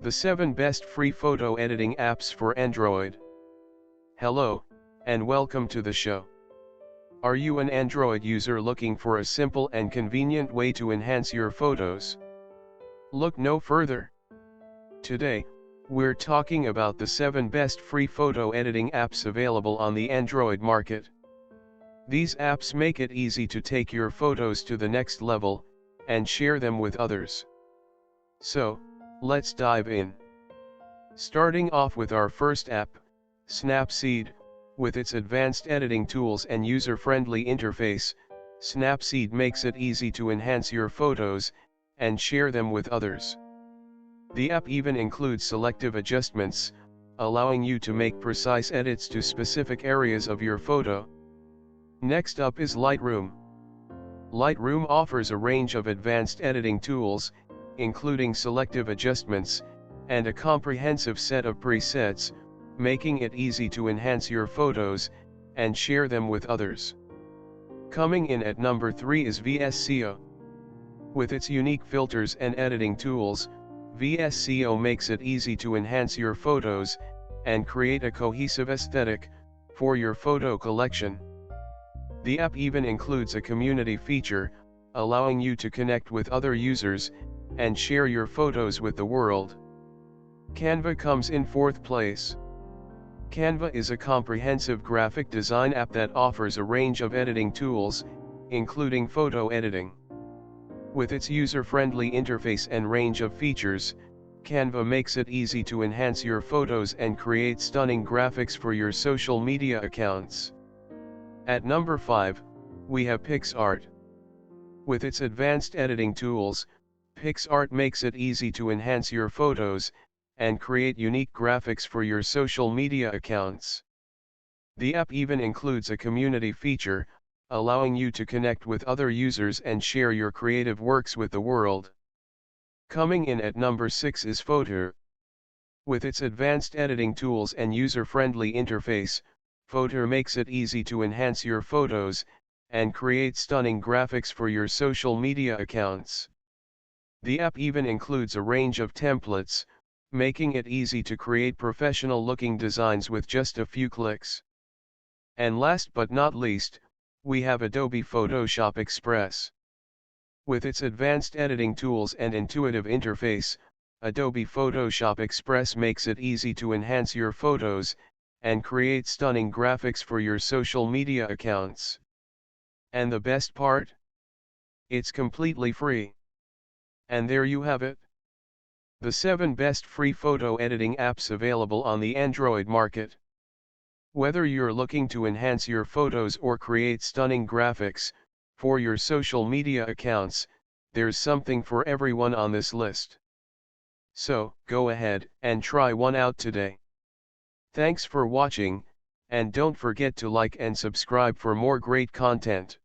The 7 best free photo editing apps for Android. Hello, and welcome to the show. Are you an Android user looking for a simple and convenient way to enhance your photos? Look no further. Today, we're talking about the 7 best free photo editing apps available on the Android market. These apps make it easy to take your photos to the next level, and share them with others. So, let's dive in. Starting off with our first app, Snapseed. With its advanced editing tools and user-friendly interface, Snapseed makes it easy to enhance your photos, and share them with others. The app even includes selective adjustments, allowing you to make precise edits to specific areas of your photo. Next up is Lightroom. Lightroom offers a range of advanced editing tools, including selective adjustments, and a comprehensive set of presets, making it easy to enhance your photos, and share them with others. Coming in at number 3 is VSCO. With its unique filters and editing tools, VSCO makes it easy to enhance your photos, and create a cohesive aesthetic for your photo collection. The app even includes a community feature, allowing you to connect with other users, and share your photos with the world. Canva comes in 4th place. Canva is a comprehensive graphic design app that offers a range of editing tools, including photo editing. With its user-friendly interface and range of features, Canva makes it easy to enhance your photos and create stunning graphics for your social media accounts. At number 5, we have Pixart. With its advanced editing tools, Pixart makes it easy to enhance your photos, and create unique graphics for your social media accounts. The app even includes a community feature, allowing you to connect with other users and share your creative works with the world. Coming in at number 6 is Photo. With its advanced editing tools and user-friendly interface, Photo makes it easy to enhance your photos, and create stunning graphics for your social media accounts. The app even includes a range of templates, making it easy to create professional-looking designs with just a few clicks. And last but not least, we have Adobe Photoshop Express. With its advanced editing tools and intuitive interface, Adobe Photoshop Express makes it easy to enhance your photos, and create stunning graphics for your social media accounts. And the best part? It's completely free. And there you have it. The 7 best free photo editing apps available on the Android market. Whether you're looking to enhance your photos or create stunning graphics for your social media accounts, there's something for everyone on this list. So, go ahead and try one out today. Thanks for watching, and don't forget to like and subscribe for more great content.